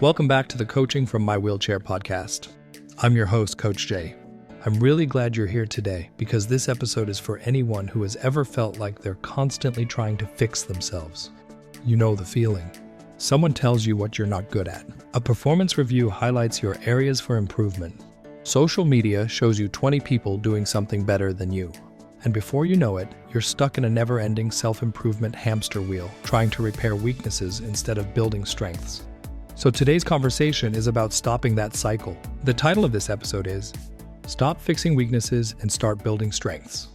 Welcome back to the Coaching from My Wheelchair podcast. I'm your host, Coach Jay. I'm really glad you're here today because this episode is for anyone who has ever felt like they're constantly trying to fix themselves. You know the feeling. Someone tells you what you're not good at. A performance review highlights your areas for improvement. Social media shows you 20 people doing something better than you. And before you know it, you're stuck in a never-ending self-improvement hamster wheel, trying to repair weaknesses instead of building strengths. So today's conversation is about stopping that cycle. The title of this episode is Stop Fixing Weaknesses and Start Building Strengths.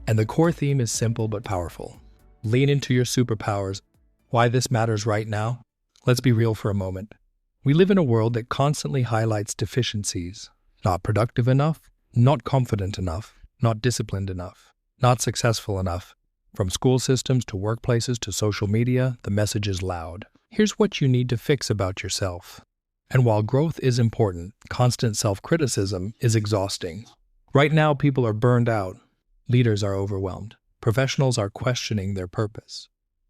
And the core theme is simple but powerful. Lean into your superpowers. Why this matters right now? Let's be real for a moment. We live in a world that constantly highlights deficiencies. Not productive enough, not confident enough, not disciplined enough, not successful enough. From school systems to workplaces to social media, the message is loud. Here's what you need to fix about yourself. And while growth is important, constant self-criticism is exhausting. Right now, people are burned out. Leaders are overwhelmed. Professionals are questioning their purpose.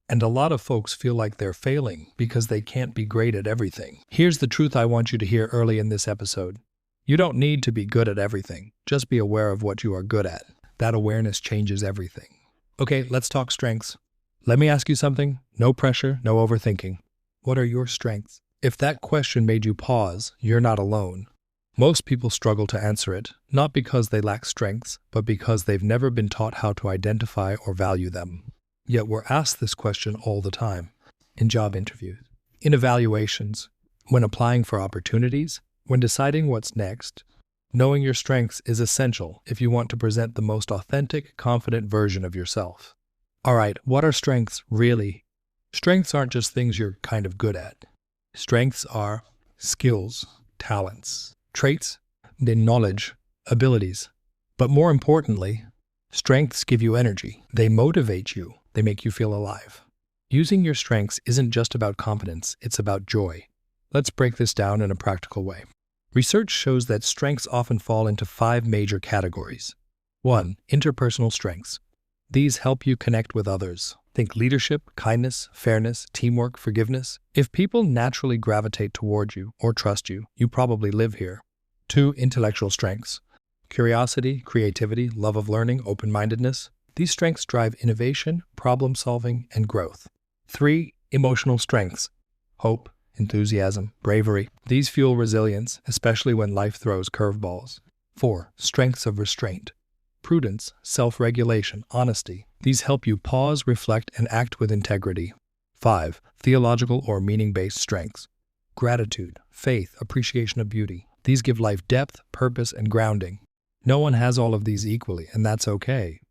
And a lot of folks feel like they're failing because they can't be great at everything. Here's the truth I want you to hear early in this episode. You don't need to be good at everything. Just be aware of what you are good at. That awareness changes everything. Okay, let's talk strengths. Let me ask you something. No pressure, no overthinking. What are your strengths? If that question made you pause, you're not alone. Most people struggle to answer it, not because they lack strengths, but because they've never been taught how to identify or value them. Yet we're asked this question all the time. In job interviews, in evaluations, when applying for opportunities, when deciding what's next. Knowing your strengths is essential if you want to present the most authentic, confident version of yourself. All right, what are strengths really? Strengths aren't just things you're kind of good at. Strengths are skills, talents, traits, then knowledge, abilities. But more importantly, strengths give you energy. They motivate you. They make you feel alive. Using your strengths isn't just about competence, it's about joy. Let's break this down in a practical way. Research shows that strengths often fall into 5 major categories. 1. Interpersonal strengths. These help you connect with others. Think leadership, kindness, fairness, teamwork, forgiveness. If people naturally gravitate toward you or trust you, you probably live here. 2. Intellectual strengths. Curiosity, creativity, love of learning, open-mindedness. These strengths drive innovation, problem-solving, and growth. 3. Emotional strengths. Hope, enthusiasm, bravery. These fuel resilience, especially when life throws curveballs. 4. Strengths of restraint. Prudence, self-regulation, honesty. These help you pause, reflect, and act with integrity. 5. Theological or meaning-based strengths. Gratitude, faith, appreciation of beauty. These give life depth, purpose, and grounding. No one has all of these equally, and that's okay.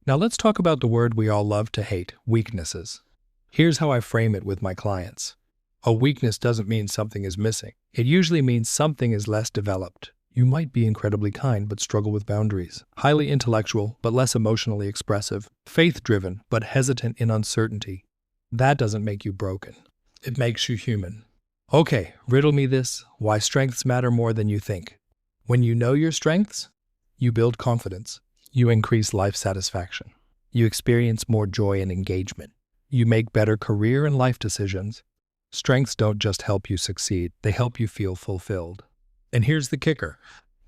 Now let's talk about the word we all love to hate, weaknesses. Here's how I frame it with my clients. A weakness doesn't mean something is missing. It usually means something is less developed. You might be incredibly kind but struggle with boundaries. Highly intellectual but less emotionally expressive. Faith-driven but hesitant in uncertainty. That doesn't make you broken. It makes you human. Okay, riddle me this. Why strengths matter more than you think. When you know your strengths, you build confidence. You increase life satisfaction. You experience more joy and engagement. You make better career and life decisions. Strengths don't just help you succeed, they help you feel fulfilled. And here's the kicker.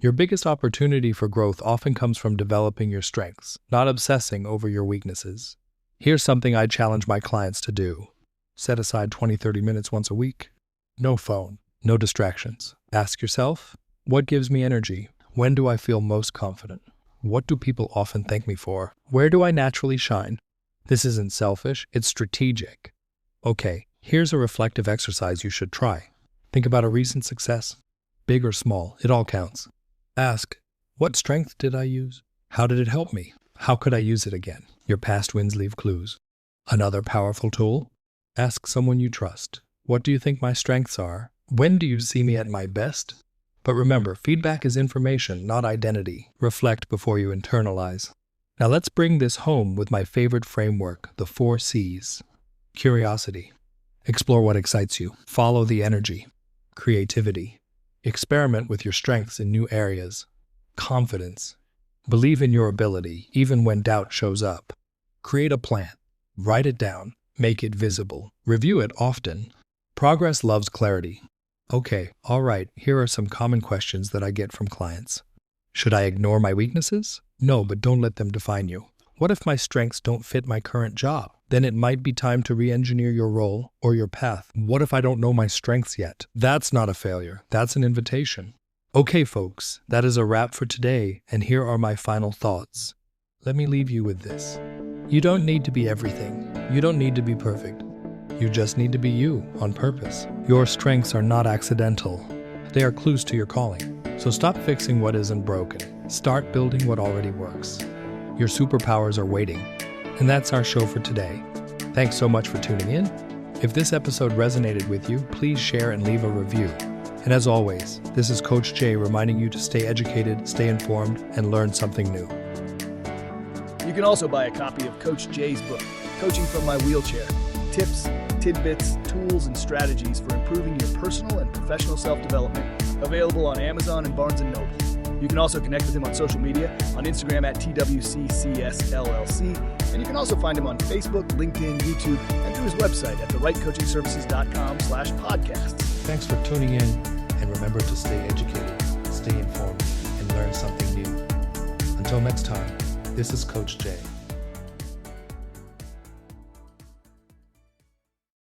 Your biggest opportunity for growth often comes from developing your strengths, not obsessing over your weaknesses. Here's something I challenge my clients to do. Set aside 20-30 minutes once a week. No phone, no distractions. Ask yourself, what gives me energy? When do I feel most confident? What do people often thank me for? Where do I naturally shine? This isn't selfish, it's strategic. Okay, here's a reflective exercise you should try. Think about a recent success. Big or small, it all counts. Ask, what strength did I use? How did it help me? How could I use it again? Your past wins leave clues. Another powerful tool? Ask someone you trust. What do you think my strengths are? When do you see me at my best? But remember, feedback is information, not identity. Reflect before you internalize. Now let's bring this home with my favorite framework, the 4 C's. Curiosity. Explore what excites you. Follow the energy. Creativity. Experiment with your strengths in new areas. Confidence. Believe in your ability, even when doubt shows up. Create a plan. Write it down. Make it visible. Review it often. Progress loves clarity. Okay, all right, here are some common questions that I get from clients. Should I ignore my weaknesses? No, but don't let them define you. What if my strengths don't fit my current job? Then it might be time to re-engineer your role or your path. What if I don't know my strengths yet? That's not a failure. That's an invitation. Okay, folks, that is a wrap for today, and here are my final thoughts. Let me leave you with this. You don't need to be everything. You don't need to be perfect. You just need to be you on purpose. Your strengths are not accidental. They are clues to your calling. So stop fixing what isn't broken. Start building what already works. Your superpowers are waiting. And that's our show for today. Thanks so much for tuning in. If this episode resonated with you, please share and leave a review. And as always, this is Coach Jay reminding you to stay educated, stay informed, and learn something new. You can also buy a copy of Coach Jay's book, Coaching from My Wheelchair: Tips, Tidbits, Tools, and Strategies for Improving Your Personal and Professional Self-Development, available on Amazon and Barnes & Noble. You can also connect with him on social media, on Instagram at TWCCSLLC, and you can also find him on Facebook, LinkedIn, YouTube, and through his website at therightcoachingservices.com/podcasts. Thanks for tuning in, and remember to stay educated, stay informed, and learn something new. Until next time, this is Coach Jay.